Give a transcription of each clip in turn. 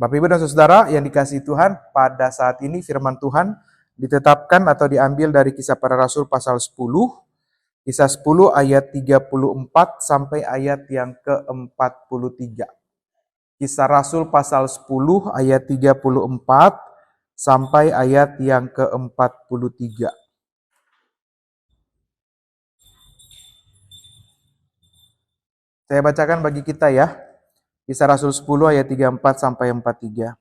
Bapak Ibu dan Saudara yang dikasihi Tuhan, pada saat ini firman Tuhan ditetapkan atau diambil dari Kisah Para Rasul pasal 10, Kisah 10 ayat 34 sampai ayat yang ke-43. Kisah Rasul pasal 10 ayat 34 sampai ayat yang ke-43. Saya bacakan bagi kita ya. Kisah Rasul 10 ayat 34 sampai 43.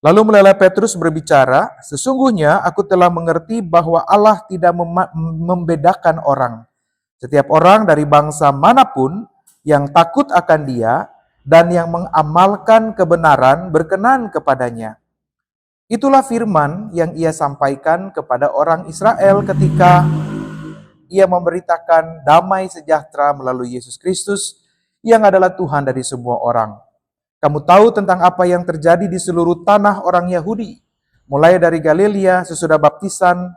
Lalu mulailah Petrus berbicara, "Sesungguhnya aku telah mengerti bahwa Allah tidak membedakan orang. Setiap orang dari bangsa manapun yang takut akan Dia dan yang mengamalkan kebenaran berkenan kepadanya. Itulah firman yang Ia sampaikan kepada orang Israel ketika Ia memberitakan damai sejahtera melalui Yesus Kristus yang adalah Tuhan dari semua orang. Kamu tahu tentang apa yang terjadi di seluruh tanah orang Yahudi, mulai dari Galilea sesudah baptisan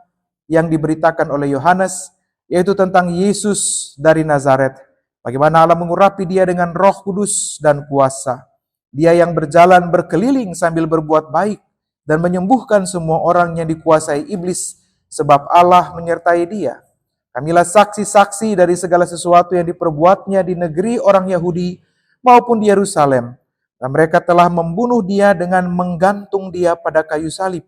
yang diberitakan oleh Yohanes, yaitu tentang Yesus dari Nazaret. Bagaimana Allah mengurapi Dia dengan Roh Kudus dan kuasa. Dia yang berjalan berkeliling sambil berbuat baik dan menyembuhkan semua orang yang dikuasai iblis, sebab Allah menyertai Dia. Kamilah saksi-saksi dari segala sesuatu yang diperbuatnya di negeri orang Yahudi maupun di Yerusalem. Dan mereka telah membunuh Dia dengan menggantung Dia pada kayu salib.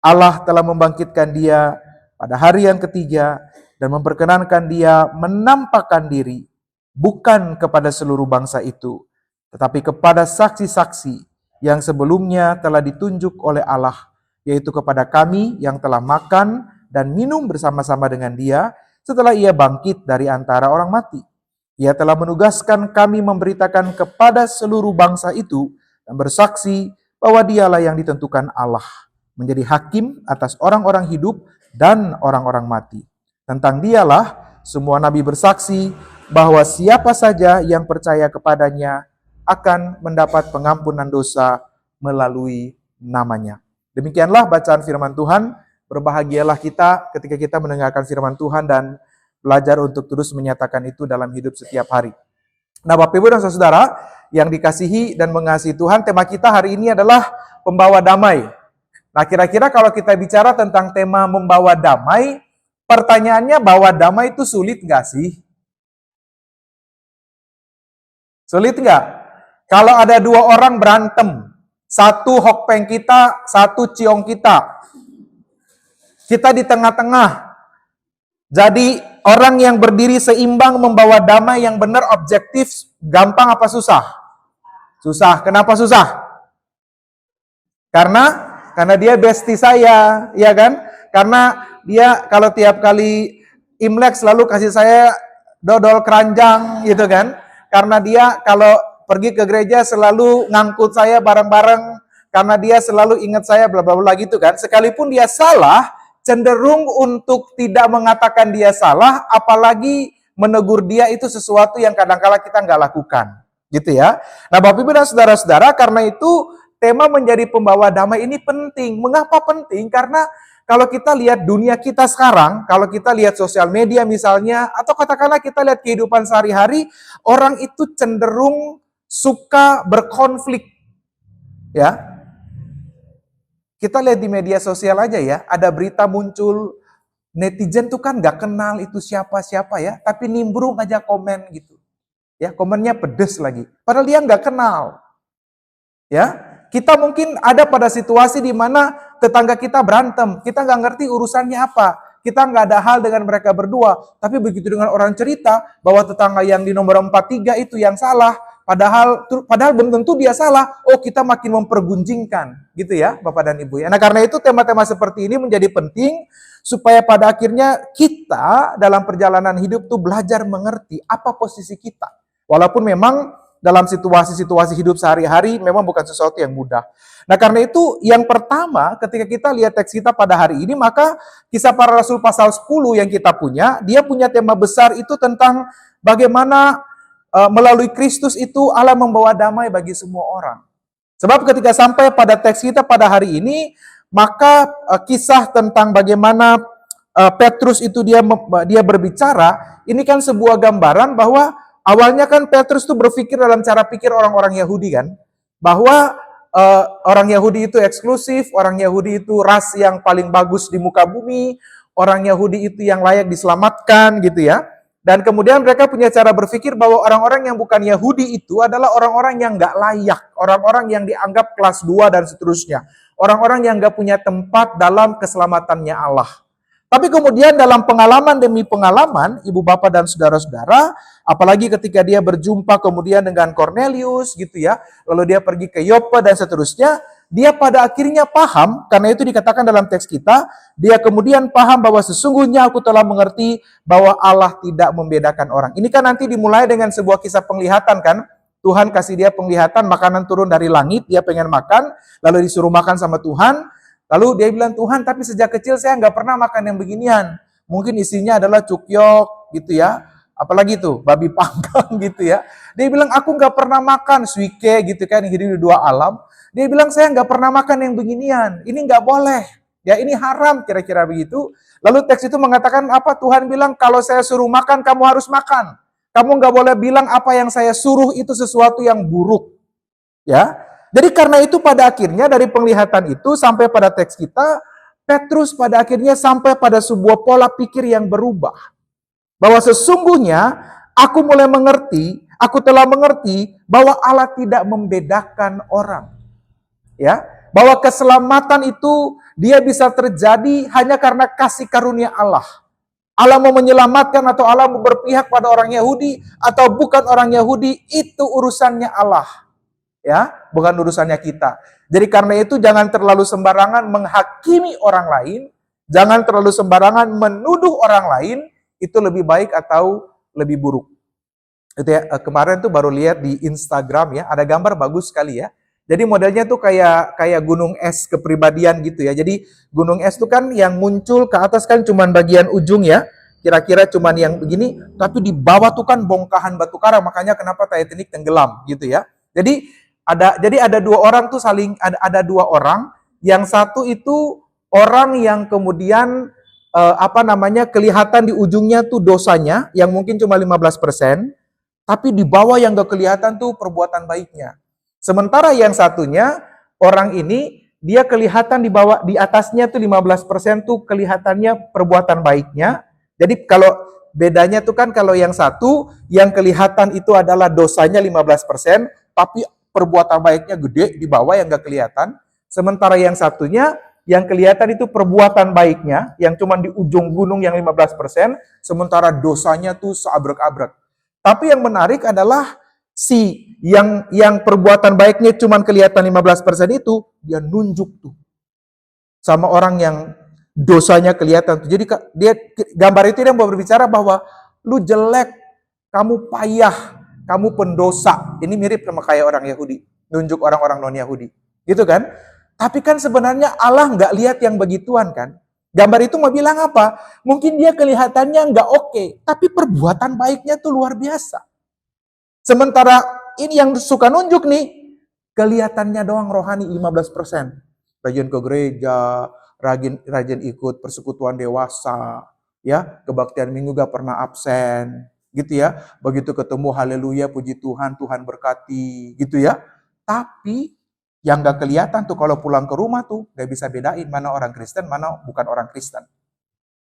Allah telah membangkitkan Dia pada hari yang ketiga dan memperkenankan Dia menampakkan diri bukan kepada seluruh bangsa itu, tetapi kepada saksi-saksi yang sebelumnya telah ditunjuk oleh Allah, yaitu kepada kami yang telah makan dan minum bersama-sama dengan Dia setelah Ia bangkit dari antara orang mati. Ia telah menugaskan kami memberitakan kepada seluruh bangsa itu dan bersaksi bahwa Dialah yang ditentukan Allah menjadi hakim atas orang-orang hidup dan orang-orang mati. Tentang Dialah semua nabi bersaksi bahwa siapa saja yang percaya kepadanya akan mendapat pengampunan dosa melalui namanya. Demikianlah bacaan firman Tuhan. Berbahagialah kita ketika kita mendengarkan firman Tuhan dan belajar untuk terus menyatakan itu dalam hidup setiap hari. Nah, Bapak Ibu dan Saudara yang dikasihi dan mengasihi Tuhan, tema kita hari ini adalah pembawa damai. Nah, kira-kira kalau kita bicara tentang tema membawa damai, pertanyaannya bawa damai itu sulit nggak sih? Sulit nggak? Kalau ada dua orang berantem, satu hokpeng kita, satu ciong kita. Kita di tengah-tengah. Jadi orang yang berdiri seimbang membawa damai yang benar objektif, gampang apa susah? Susah. Kenapa susah? Karena dia bestie saya, ya kan? Karena dia kalau tiap kali Imlek selalu kasih saya dodol keranjang gitu kan? Karena dia kalau pergi ke gereja selalu ngangkut saya bareng-bareng, karena dia selalu ingat saya bla bla bla gitu kan. Sekalipun dia salah, cenderung untuk tidak mengatakan dia salah, apalagi menegur dia itu sesuatu yang kadang-kala kita nggak lakukan, gitu ya. Nah, Bapak Ibu dan Saudara-saudara, karena itu tema menjadi pembawa damai ini penting. Mengapa penting? Karena kalau kita lihat dunia kita sekarang, kalau kita lihat sosial media misalnya, atau katakanlah kita lihat kehidupan sehari-hari, orang itu cenderung suka berkonflik, ya. Kita lihat di media sosial aja ya, ada berita muncul, netizen tuh kan nggak kenal itu siapa-siapa ya, tapi nimbrung aja komen gitu. Ya, komennya pedes lagi. Padahal dia nggak kenal. Ya, kita mungkin ada pada situasi di mana tetangga kita berantem, kita nggak ngerti urusannya apa. Kita nggak ada hal dengan mereka berdua, tapi begitu dengan orang cerita bahwa tetangga yang di nomor 43 itu yang salah, Padahal belum tentu dia salah. Oh, kita makin mempergunjingkan, gitu ya, Bapak dan Ibu ya. Nah, karena itu tema-tema seperti ini menjadi penting supaya pada akhirnya kita dalam perjalanan hidup tuh belajar mengerti apa posisi kita. Walaupun memang dalam situasi-situasi hidup sehari-hari memang bukan sesuatu yang mudah. Nah, karena itu yang pertama ketika kita lihat teks kita pada hari ini, maka Kisah Para Rasul pasal 10 yang kita punya, dia punya tema besar itu tentang bagaimana melalui Kristus itu Allah membawa damai bagi semua orang. Sebab ketika sampai pada teks kita pada hari ini, maka kisah tentang bagaimana Petrus itu dia berbicara, ini kan sebuah gambaran bahwa awalnya kan Petrus itu berpikir dalam cara pikir orang-orang Yahudi kan, bahwa orang Yahudi itu eksklusif, orang Yahudi itu ras yang paling bagus di muka bumi, orang Yahudi itu yang layak diselamatkan gitu ya. Dan kemudian mereka punya cara berpikir bahwa orang-orang yang bukan Yahudi itu adalah orang-orang yang nggak layak, orang-orang yang dianggap kelas 2 dan seterusnya. Orang-orang yang nggak punya tempat dalam keselamatannya Allah. Tapi kemudian dalam pengalaman demi pengalaman, ibu bapak dan saudara-saudara, apalagi ketika dia berjumpa kemudian dengan Cornelius gitu ya, lalu dia pergi ke Yopa dan seterusnya, dia pada akhirnya paham, karena itu dikatakan dalam teks kita, dia kemudian paham bahwa sesungguhnya aku telah mengerti bahwa Allah tidak membedakan orang. Ini kan nanti dimulai dengan sebuah kisah penglihatan kan, Tuhan kasih dia penglihatan, makanan turun dari langit, dia pengen makan, lalu disuruh makan sama Tuhan. Lalu dia bilang, Tuhan, tapi sejak kecil saya nggak pernah makan yang beginian. Mungkin isinya adalah cukyok gitu ya. Apalagi tuh, babi panggang gitu ya. Dia bilang, aku nggak pernah makan suike gitu kan, yang hidup di dua alam. Dia bilang, saya nggak pernah makan yang beginian. Ini nggak boleh. Ya ini haram, kira-kira begitu. Lalu teks itu mengatakan apa? Tuhan bilang, kalau saya suruh makan, kamu harus makan. Kamu nggak boleh bilang apa yang saya suruh itu sesuatu yang buruk. Ya, jadi karena itu pada akhirnya dari penglihatan itu sampai pada teks kita, Petrus pada akhirnya sampai pada sebuah pola pikir yang berubah. Bahwa sesungguhnya aku mulai mengerti, aku telah mengerti bahwa Allah tidak membedakan orang. Ya, bahwa keselamatan itu dia bisa terjadi hanya karena kasih karunia Allah. Allah mau menyelamatkan atau Allah mau berpihak pada orang Yahudi atau bukan orang Yahudi, itu urusannya Allah. Ya, bukan urusannya kita. Jadi karena itu jangan terlalu sembarangan menghakimi orang lain, jangan terlalu sembarangan menuduh orang lain, itu lebih baik atau lebih buruk. Itu ya, kemarin tuh baru lihat di Instagram ya, ada gambar bagus sekali ya. Jadi modelnya tuh kayak gunung es kepribadian gitu ya. Jadi gunung es tuh kan yang muncul ke atas kan cuman bagian ujung ya. Kira-kira cuman yang begini, tapi di bawah tuh kan bongkahan batu karang, makanya kenapa Titanic tenggelam gitu ya. Jadi ada dua orang tuh ada dua orang, yang satu itu orang yang kemudian kelihatan di ujungnya tuh dosanya yang mungkin cuma 15%, tapi di bawah yang gak kelihatan tuh perbuatan baiknya. Sementara yang satunya orang ini dia kelihatan di atasnya tuh 15% tuh kelihatannya perbuatan baiknya. Jadi kalau bedanya tuh kan kalau yang satu yang kelihatan itu adalah dosanya 15%, tapi perbuatan baiknya gede di bawah yang gak kelihatan. Sementara yang satunya, yang kelihatan itu perbuatan baiknya, yang cuma di ujung gunung yang 15%, sementara dosanya tuh seabrek-abrek. Tapi yang menarik adalah yang perbuatan baiknya cuma kelihatan 15% itu, dia nunjuk tuh sama orang yang dosanya kelihatan tuh. Jadi gambar itu dia mau berbicara bahwa lu jelek, kamu payah, kamu pendosa. Ini mirip sama kayak orang Yahudi. Nunjuk orang-orang non-Yahudi. Gitu kan? Tapi kan sebenarnya Allah nggak lihat yang begituan kan? Gambar itu mau bilang apa? Mungkin dia kelihatannya nggak oke, tapi perbuatan baiknya tuh luar biasa. Sementara ini yang suka nunjuk nih, kelihatannya doang rohani 15%. Rajin ke gereja, rajin ikut persekutuan dewasa, ya, kebaktian minggu gak pernah absen. Gitu ya, begitu ketemu haleluya puji Tuhan, Tuhan berkati gitu ya. Tapi yang gak kelihatan tuh kalau pulang ke rumah tuh gak bisa bedain mana orang Kristen, mana bukan orang Kristen.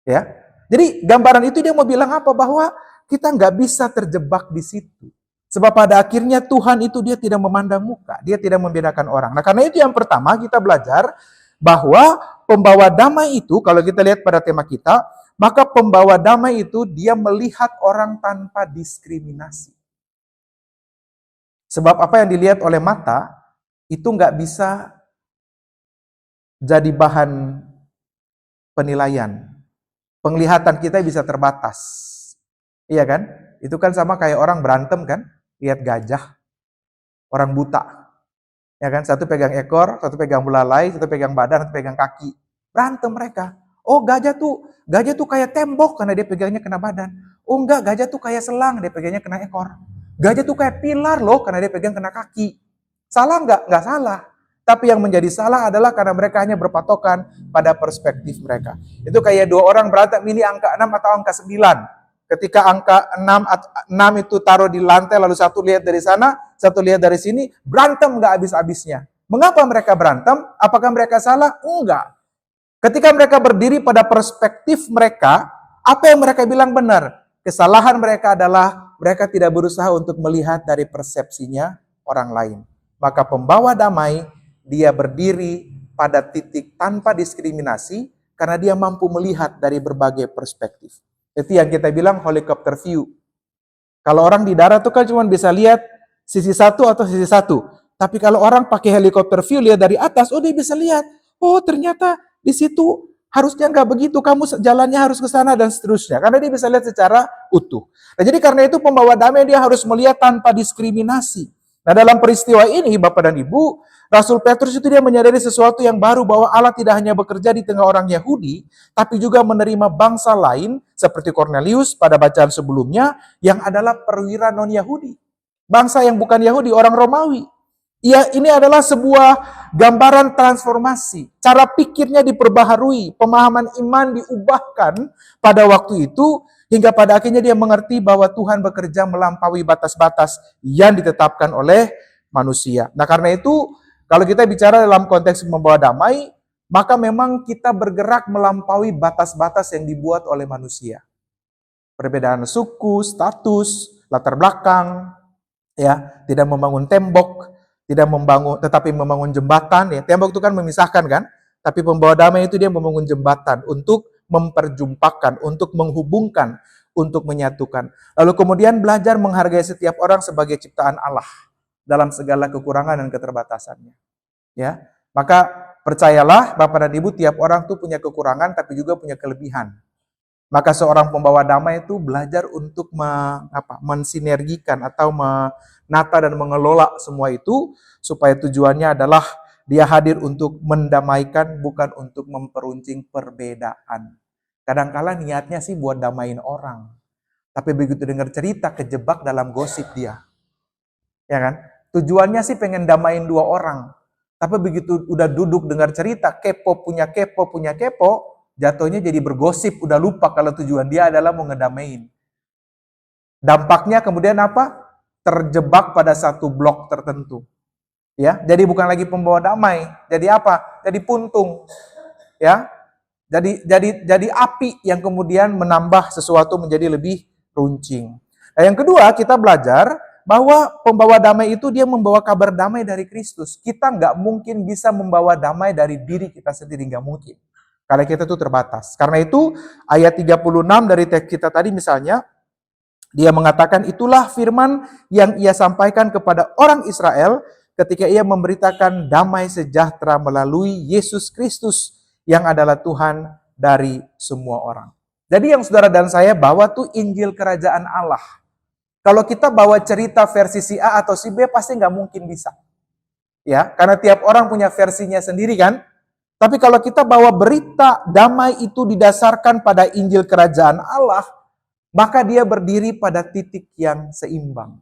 Ya, jadi gambaran itu dia mau bilang apa? Bahwa kita gak bisa terjebak di situ. Sebab pada akhirnya Tuhan itu dia tidak memandang muka, dia tidak membedakan orang. Nah karena itu yang pertama kita belajar bahwa pembawa damai itu, kalau kita lihat pada tema kita, maka pembawa damai itu dia melihat orang tanpa diskriminasi. Sebab apa yang dilihat oleh mata itu nggak bisa jadi bahan penilaian. Penglihatan kita bisa terbatas. Iya kan? Itu kan sama kayak orang berantem kan? Lihat gajah, orang buta. Ya kan? Satu pegang ekor, satu pegang belalai, satu pegang badan, satu pegang kaki. Berantem mereka. Oh gajah tuh kayak tembok karena dia pegangnya kena badan. Oh enggak, gajah tuh kayak selang, dia pegangnya kena ekor. Gajah tuh kayak pilar loh karena dia pegang kena kaki. Salah enggak? Enggak salah. Tapi yang menjadi salah adalah karena mereka hanya berpatokan pada perspektif mereka. Itu kayak dua orang berantem, ini angka 6 atau angka 9. Ketika angka 6 itu taruh di lantai, lalu satu lihat dari sana, satu lihat dari sini, berantem enggak habis-habisnya. Mengapa mereka berantem? Apakah mereka salah? Enggak. Ketika mereka berdiri pada perspektif mereka, apa yang mereka bilang benar? Kesalahan mereka adalah mereka tidak berusaha untuk melihat dari persepsinya orang lain. Maka pembawa damai, dia berdiri pada titik tanpa diskriminasi karena dia mampu melihat dari berbagai perspektif. Itu yang kita bilang helicopter view. Kalau orang di darat tuh kan cuma bisa lihat sisi satu atau sisi satu. Tapi kalau orang pakai helicopter view lihat dari atas, oh dia bisa lihat. Oh ternyata di situ harusnya nggak begitu, kamu jalannya harus ke sana dan seterusnya. Karena dia bisa lihat secara utuh. Nah, jadi karena itu pembawa damai dia harus melihat tanpa diskriminasi. Nah dalam peristiwa ini Bapak dan Ibu, Rasul Petrus itu dia menyadari sesuatu yang baru bahwa Allah tidak hanya bekerja di tengah orang Yahudi, tapi juga menerima bangsa lain seperti Cornelius pada bacaan sebelumnya yang adalah perwira non-Yahudi. Bangsa yang bukan Yahudi, orang Romawi. Ya, ini adalah sebuah gambaran transformasi. Cara pikirnya diperbaharui, pemahaman iman diubahkan pada waktu itu, hingga pada akhirnya dia mengerti bahwa Tuhan bekerja melampaui batas-batas yang ditetapkan oleh manusia. Nah karena itu, kalau kita bicara dalam konteks membawa damai, maka memang kita bergerak melampaui batas-batas yang dibuat oleh manusia. Perbedaan suku, status, latar belakang, ya, tidak membangun tembok, tidak membangun, tetapi membangun jembatan. Ya, tembok itu kan memisahkan kan, tapi pembawa damai itu dia membangun jembatan untuk memperjumpakan, untuk menghubungkan, untuk menyatukan. Lalu kemudian belajar menghargai setiap orang sebagai ciptaan Allah dalam segala kekurangan dan keterbatasannya. Ya, maka percayalah Bapak dan Ibu, tiap orang tuh punya kekurangan tapi juga punya kelebihan. Maka seorang pembawa damai itu belajar untuk mensinergikan atau menata dan mengelola semua itu supaya tujuannya adalah dia hadir untuk mendamaikan, bukan untuk memperuncing perbedaan. Kadang-kala niatnya sih buat damain orang, tapi begitu dengar cerita kejebak dalam gosip dia. Ya kan? Tujuannya sih pengen damain dua orang, tapi begitu udah duduk dengar cerita, kepo punya kepo, jatuhnya jadi bergosip, udah lupa kalau tujuan dia adalah mau ngedamain. Dampaknya kemudian apa? Terjebak pada satu blok tertentu. Ya, jadi bukan lagi pembawa damai, jadi apa? Jadi puntung. Ya. Jadi api yang kemudian menambah sesuatu menjadi lebih runcing. Nah, yang kedua, kita belajar bahwa pembawa damai itu dia membawa kabar damai dari Kristus. Kita nggak mungkin bisa membawa damai dari diri kita sendiri, nggak mungkin. Karena kita itu terbatas. Karena itu ayat 36 dari teks kita tadi misalnya, dia mengatakan itulah firman yang ia sampaikan kepada orang Israel ketika ia memberitakan damai sejahtera melalui Yesus Kristus yang adalah Tuhan dari semua orang. Jadi yang saudara dan saya bawa tuh Injil Kerajaan Allah. Kalau kita bawa cerita versi si A atau si B pasti nggak mungkin bisa. Ya, karena tiap orang punya versinya sendiri kan. Tapi kalau kita bawa berita damai itu didasarkan pada Injil Kerajaan Allah, maka dia berdiri pada titik yang seimbang.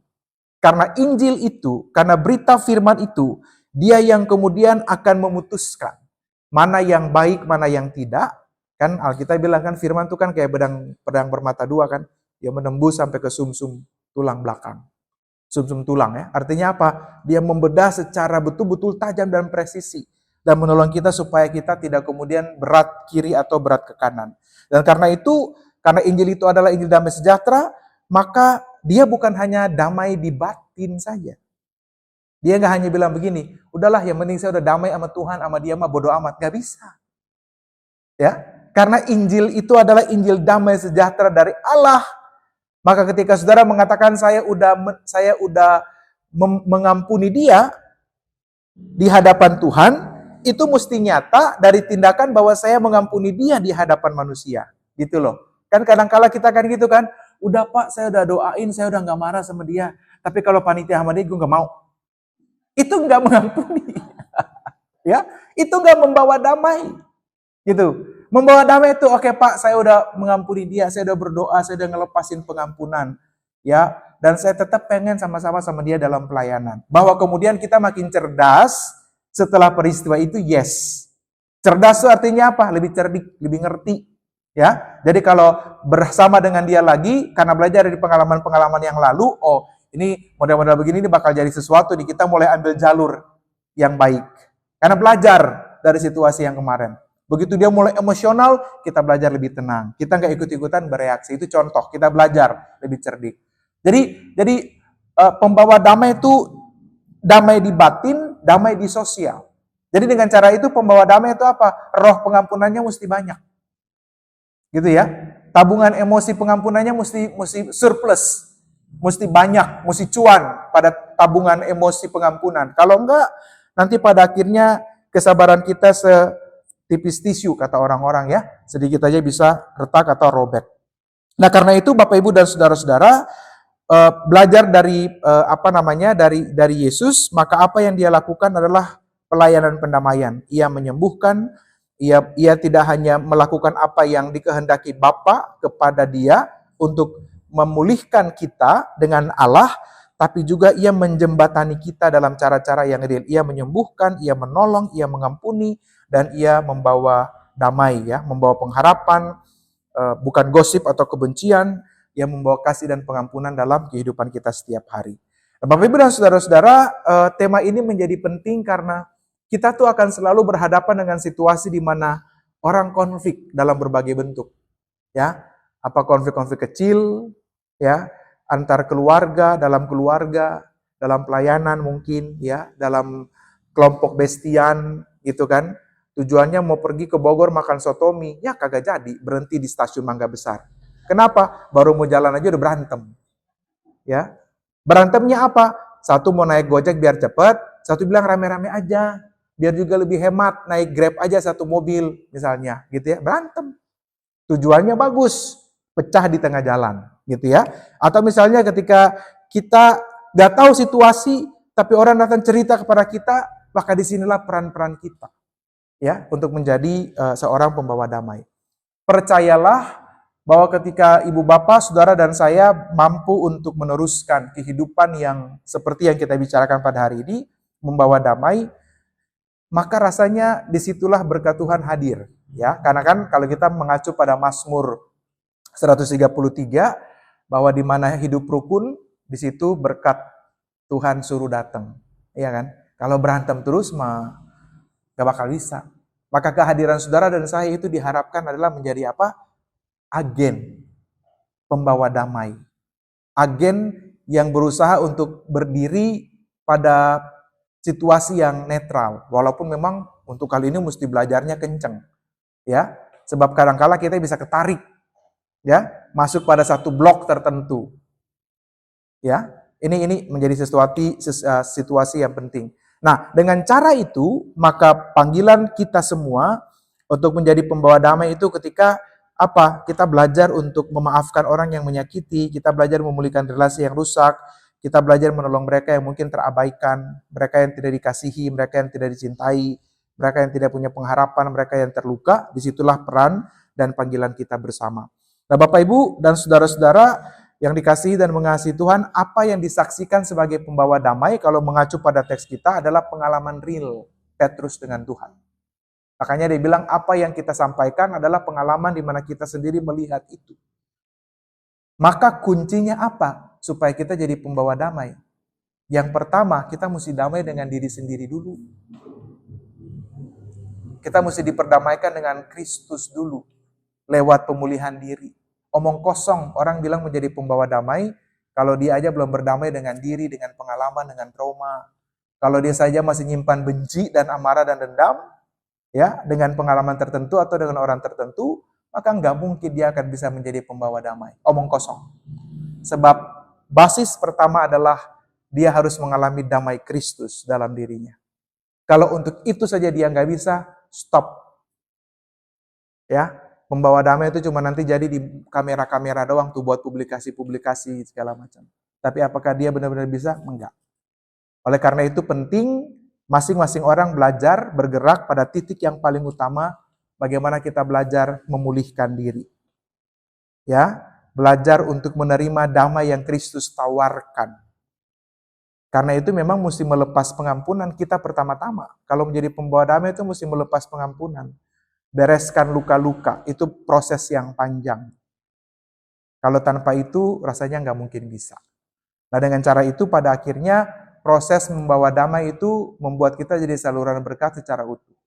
Karena Injil itu, karena berita firman itu, dia yang kemudian akan memutuskan mana yang baik, mana yang tidak. Kan Alkitab bilang kan firman itu kan kayak pedang bermata dua kan, dia menembus sampai ke sumsum tulang belakang. Sumsum tulang ya. Artinya apa? Dia membedah secara betul-betul tajam dan presisi. Dan menolong kita supaya kita tidak kemudian berat kiri atau berat ke kanan. Dan karena itu, karena Injil itu adalah Injil damai sejahtera, maka dia bukan hanya damai di batin saja. Dia nggak hanya bilang begini, udahlah yang penting saya udah damai sama Tuhan, sama dia mah bodo amat. Nggak bisa. Ya, karena Injil itu adalah Injil damai sejahtera dari Allah. Maka ketika saudara mengatakan saya udah mengampuni dia di hadapan Tuhan, itu mesti nyata dari tindakan bahwa saya mengampuni dia di hadapan manusia. Gitu loh. Kan kadang-kala kita kan gitu kan, udah Pak saya udah doain, saya udah gak marah sama dia. Tapi kalau panitia sama dia gue gak mau. Itu gak mengampuni. Ya, itu gak membawa damai. Gitu. Membawa damai itu oke Pak saya udah mengampuni dia, saya udah berdoa, saya udah ngelepasin pengampunan. Ya, dan saya tetap pengen sama-sama sama dia dalam pelayanan. Bahwa kemudian kita makin cerdas setelah peristiwa itu, yes. Cerdas itu artinya apa? Lebih cerdik, lebih ngerti. Ya, jadi kalau bersama dengan dia lagi, karena belajar dari pengalaman-pengalaman yang lalu, oh ini model-model begini ini bakal jadi sesuatu nih, kita mulai ambil jalur yang baik. Karena belajar dari situasi yang kemarin. Begitu dia mulai emosional, kita belajar lebih tenang. Kita nggak ikut-ikutan bereaksi. Itu contoh, kita belajar lebih cerdik. Jadi pembawa damai itu damai di batin, damai di sosial. Jadi dengan cara itu pembawa damai itu apa? Roh pengampunannya mesti banyak. Gitu ya. Tabungan emosi pengampunannya mesti surplus. Mesti banyak, mesti cuan pada tabungan emosi pengampunan. Kalau enggak, nanti pada akhirnya kesabaran kita setipis tisu, kata orang-orang ya. Sedikit aja bisa retak atau robek. Nah, karena itu Bapak Ibu dan saudara-saudara, belajar dari dari Yesus, maka apa yang dia lakukan adalah pelayanan pendamaian. Ia menyembuhkan, ia tidak hanya melakukan apa yang dikehendaki Bapa kepada dia untuk memulihkan kita dengan Allah, tapi juga ia menjembatani kita dalam cara-cara yang real. Ia menyembuhkan, ia menolong, ia mengampuni, dan ia membawa damai, ya, membawa pengharapan, bukan gosip atau kebencian, ia membawa kasih dan pengampunan dalam kehidupan kita setiap hari. Nah, Bapak Ibu dan saudara-saudara, tema ini menjadi penting karena kita tuh akan selalu berhadapan dengan situasi di mana orang konflik dalam berbagai bentuk, ya. Apa konflik-konflik kecil, ya, antar keluarga, dalam pelayanan mungkin, ya, dalam kelompok bestian, gitu kan. Tujuannya mau pergi ke Bogor makan sotomi, ya kagak jadi, berhenti di stasiun Mangga Besar. Kenapa? Baru mau jalan aja udah berantem. Ya. Berantemnya apa? Satu mau naik Gojek biar cepet, satu bilang rame-rame aja, biar juga lebih hemat, naik Grab aja satu mobil misalnya, gitu ya. Berantem. Tujuannya bagus, pecah di tengah jalan, gitu ya. Atau misalnya ketika kita nggak tahu situasi, tapi orang datang cerita kepada kita, maka disinilah peran-peran kita, ya, untuk menjadi seorang pembawa damai. Percayalah bahwa ketika ibu bapak, saudara dan saya mampu untuk meneruskan kehidupan yang seperti yang kita bicarakan pada hari ini, membawa damai, maka rasanya disitulah berkat Tuhan hadir, ya. Karena kan kalau kita mengacu pada Mazmur 133, bahwa di mana hidup rukun, di situ berkat Tuhan suruh datang, iya kan? Kalau berantem terus mah gak bakal bisa. Maka kehadiran saudara dan saya itu diharapkan adalah menjadi apa? Agen pembawa damai. Agen yang berusaha untuk berdiri pada situasi yang netral. Walaupun memang untuk kali ini mesti belajarnya kenceng, ya. Sebab kadang-kala kita bisa ketarik, ya, masuk pada satu blok tertentu, ya. Ini menjadi situasi yang penting. Nah, dengan cara itu, maka panggilan kita semua untuk menjadi pembawa damai itu ketika apa? Kita belajar untuk memaafkan orang yang menyakiti, kita belajar memulihkan relasi yang rusak, kita belajar menolong mereka yang mungkin terabaikan, mereka yang tidak dikasihi, mereka yang tidak dicintai, mereka yang tidak punya pengharapan, mereka yang terluka. Disitulah peran dan panggilan kita bersama. Nah, Bapak Ibu dan saudara-saudara yang dikasihi dan mengasihi Tuhan, apa yang disaksikan sebagai pembawa damai kalau mengacu pada teks kita adalah pengalaman real Petrus dengan Tuhan. Makanya dia bilang apa yang kita sampaikan adalah pengalaman di mana kita sendiri melihat itu. Maka kuncinya apa supaya kita jadi pembawa damai? Yang pertama, kita mesti damai dengan diri sendiri dulu. Kita mesti diperdamaikan dengan Kristus dulu lewat pemulihan diri. Omong kosong, orang bilang menjadi pembawa damai, kalau dia aja belum berdamai dengan diri, dengan pengalaman, dengan trauma. Kalau dia saja masih nyimpan benci dan amarah dan dendam, ya, dengan pengalaman tertentu atau dengan orang tertentu, maka nggak mungkin dia akan bisa menjadi pembawa damai. Omong kosong. Sebab basis pertama adalah dia harus mengalami damai Kristus dalam dirinya. Kalau untuk itu saja dia nggak bisa, stop. Ya. Membawa damai itu cuma nanti jadi di kamera-kamera doang tuh buat publikasi-publikasi segala macam. Tapi apakah dia benar-benar bisa? Enggak. Oleh karena itu penting masing-masing orang belajar bergerak pada titik yang paling utama, bagaimana kita belajar memulihkan diri. Ya, belajar untuk menerima damai yang Kristus tawarkan. Karena itu memang mesti melepas pengampunan kita pertama-tama. Kalau menjadi pembawa damai itu mesti melepas pengampunan. Bereskan luka-luka, itu proses yang panjang. Kalau tanpa itu rasanya nggak mungkin bisa. Nah, dengan cara itu pada akhirnya proses membawa damai itu membuat kita jadi saluran berkat secara utuh.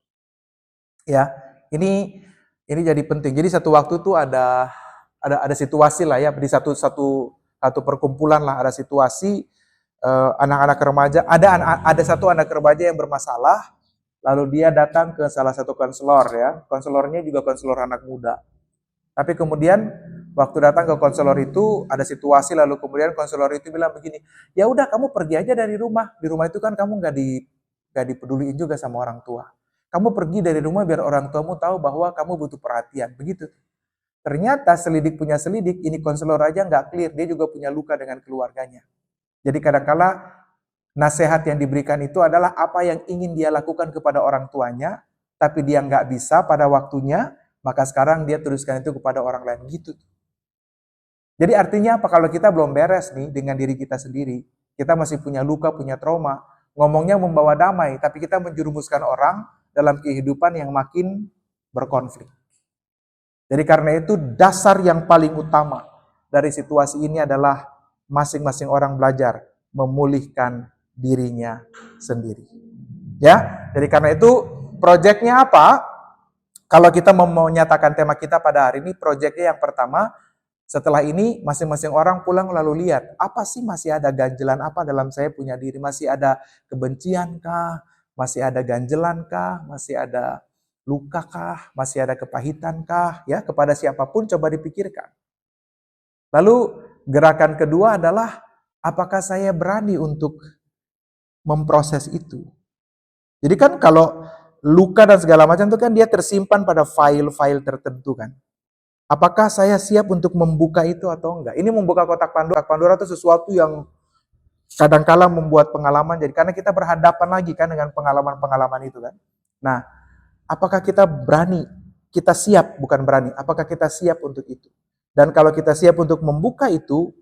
Ya, ini jadi penting. Jadi satu waktu tuh ada situasi lah ya, di satu perkumpulan lah, ada situasi anak-anak remaja, ada satu anak remaja yang bermasalah, lalu dia datang ke salah satu konselor ya. Konselornya juga konselor anak muda. Tapi kemudian waktu datang ke konselor itu ada situasi, lalu kemudian konselor itu bilang begini, ya udah kamu pergi aja dari rumah. Di rumah itu kan kamu nggak dipeduliin juga sama orang tua. Kamu pergi dari rumah biar orang tuamu tahu bahwa kamu butuh perhatian. Begitu. Ternyata selidik punya selidik, ini konselor aja nggak clear, dia juga punya luka dengan keluarganya. Jadi kadangkala nasihat yang diberikan itu adalah apa yang ingin dia lakukan kepada orang tuanya, tapi dia nggak bisa pada waktunya, maka sekarang dia teruskan itu kepada orang lain. Gitu. Jadi artinya apa? Kalau kita belum beres nih dengan diri kita sendiri, kita masih punya luka, punya trauma, ngomongnya membawa damai, tapi kita menjerumuskan orang dalam kehidupan yang makin berkonflik. Jadi karena itu dasar yang paling utama dari situasi ini adalah masing-masing orang belajar memulihkan dirinya sendiri. Ya, jadi karena itu proyeknya apa? Kalau kita mau menyatakan tema kita pada hari ini, proyeknya yang pertama, setelah ini masing-masing orang pulang lalu lihat, apa sih masih ada ganjelan apa dalam saya punya diri? Masih ada kebencian kah? Masih ada ganjelan kah? Masih ada luka kah? Masih ada kepahitan kah? Ya, kepada siapapun coba dipikirkan. Lalu gerakan kedua adalah apakah saya berani untuk memproses itu? Jadi kan kalau luka dan segala macam itu kan dia tersimpan pada file-file tertentu kan. Apakah saya siap untuk membuka itu atau enggak? Ini membuka kotak Pandora. Kotak Pandora itu sesuatu yang kadangkala membuat pengalaman jadi karena kita berhadapan lagi kan dengan pengalaman-pengalaman itu kan. Nah, apakah kita berani? Kita siap, bukan berani. Apakah kita siap untuk itu? Dan kalau kita siap untuk membuka itu,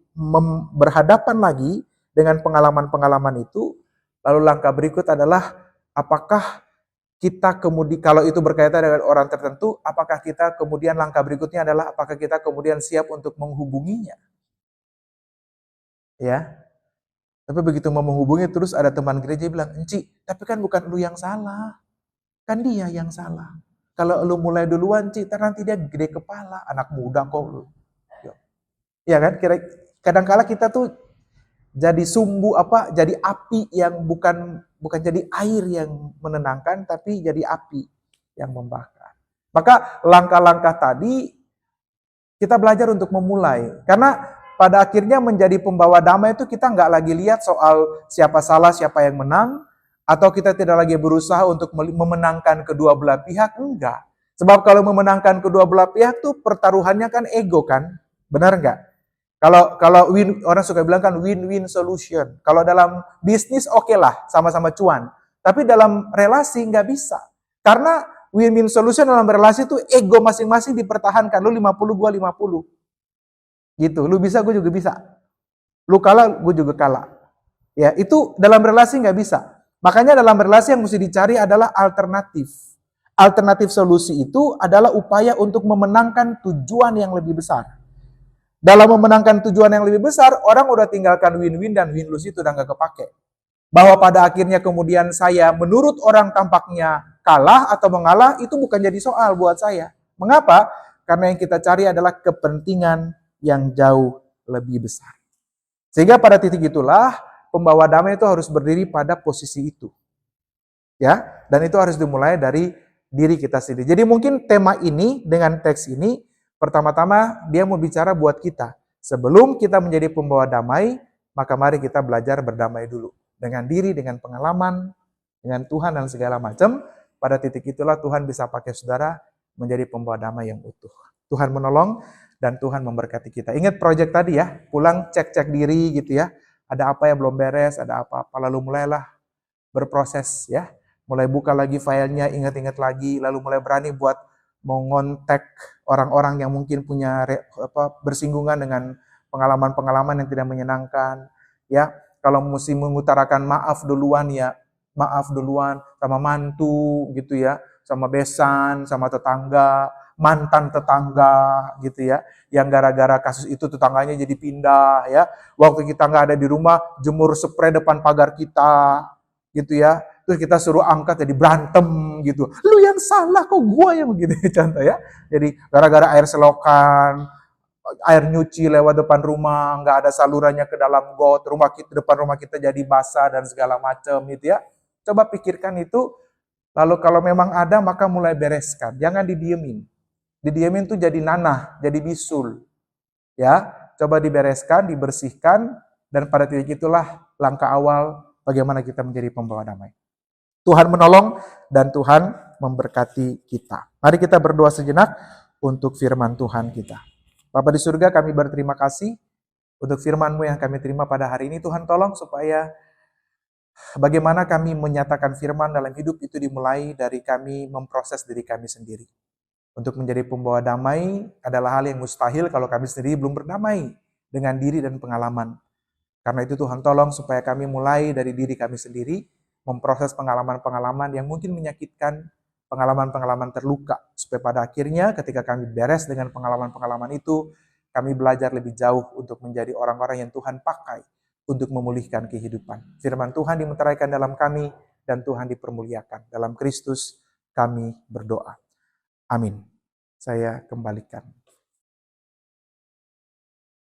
berhadapan lagi dengan pengalaman-pengalaman itu, lalu langkah berikut adalah apakah kita kemudian, kalau itu berkaitan dengan orang tertentu, apakah kita kemudian langkah berikutnya adalah apakah kita kemudian siap untuk menghubunginya? Ya. Tapi begitu mau menghubungi terus ada teman gereja bilang, "Enci, tapi kan bukan lu yang salah. Kan dia yang salah. Kalau lu mulai duluan, Ci, nanti dia gede kepala, anak muda kok lu." Ya kan? Kadang-kala kita tuh jadi jadi api yang bukan jadi air yang menenangkan, tapi jadi api yang membakar. Maka langkah-langkah tadi kita belajar untuk memulai. Karena pada akhirnya menjadi pembawa damai itu kita nggak lagi lihat soal siapa salah, siapa yang menang, atau kita tidak lagi berusaha untuk memenangkan kedua belah pihak, enggak. Sebab kalau memenangkan kedua belah pihak tuh pertaruhannya kan ego kan, benar nggak? Kalau orang suka bilang kan win-win solution. Kalau dalam bisnis oke lah, sama-sama cuan. Tapi dalam relasi nggak bisa. Karena win-win solution dalam relasi itu ego masing-masing dipertahankan. Lu 50, gua 50. Gitu, lu bisa, gue juga bisa. Lu kalah, gue juga kalah. Ya, itu dalam relasi nggak bisa. Makanya dalam relasi yang mesti dicari adalah alternatif. Alternatif solusi itu adalah upaya untuk memenangkan tujuan yang lebih besar. Dalam memenangkan tujuan yang lebih besar, orang udah tinggalkan win-win dan win-lose itu udah nggak kepake. Bahwa pada akhirnya kemudian saya menurut orang tampaknya kalah atau mengalah, itu bukan jadi soal buat saya. Mengapa? Karena yang kita cari adalah kepentingan yang jauh lebih besar. Sehingga pada titik itulah, pembawa damai itu harus berdiri pada posisi itu. Ya, dan itu harus dimulai dari diri kita sendiri. Jadi mungkin tema ini dengan teks ini, pertama-tama dia mau bicara buat kita. Sebelum kita menjadi pembawa damai, maka mari kita belajar berdamai dulu. Dengan diri, dengan pengalaman, dengan Tuhan dan segala macam. Pada titik itulah Tuhan bisa pakai saudara menjadi pembawa damai yang utuh. Tuhan menolong dan Tuhan memberkati kita. Ingat proyek tadi ya, pulang cek-cek diri gitu ya. Ada apa yang belum beres, ada apa-apa. Lalu mulailah berproses ya. Mulai buka lagi filenya, ingat-ingat lagi. Lalu mulai berani buat mengontak orang-orang yang mungkin punya bersinggungan dengan pengalaman-pengalaman yang tidak menyenangkan. Ya, kalau mesti mengutarakan maaf duluan ya, maaf duluan sama mantu gitu ya, sama besan, sama tetangga. mantan tetangga gitu ya, yang gara-gara kasus itu tetangganya jadi pindah ya. Waktu kita nggak ada di rumah, jemur spray depan pagar kita gitu ya. Terus kita suruh angkat jadi berantem gitu. Lu yang salah kok gua yang begini contoh ya. Jadi gara-gara air selokan, air nyuci lewat depan rumah, nggak ada salurannya ke dalam got, depan rumah kita jadi basah dan segala macam gitu ya. Coba pikirkan itu, lalu kalau memang ada maka mulai bereskan, jangan didiemin. Didiemin tuh jadi nanah, jadi bisul. Ya, coba dibereskan, dibersihkan, dan pada titik itulah langkah awal bagaimana kita menjadi pembawa damai. Tuhan menolong dan Tuhan memberkati kita. Mari kita berdoa sejenak untuk firman Tuhan kita. Bapa di surga, kami berterima kasih untuk firman-Mu yang kami terima pada hari ini. Tuhan tolong supaya bagaimana kami menyatakan firman dalam hidup itu dimulai dari kami memproses diri kami sendiri. Untuk menjadi pembawa damai adalah hal yang mustahil kalau kami sendiri belum berdamai dengan diri dan pengalaman. Karena itu Tuhan tolong supaya kami mulai dari diri kami sendiri, memproses pengalaman-pengalaman yang mungkin menyakitkan, pengalaman-pengalaman terluka. Supaya pada akhirnya ketika kami beres dengan pengalaman-pengalaman itu, kami belajar lebih jauh untuk menjadi orang-orang yang Tuhan pakai untuk memulihkan kehidupan. Firman Tuhan dimeteraikan dalam kami dan Tuhan dipermuliakan. Dalam Kristus kami berdoa. Amin. Saya kembalikan.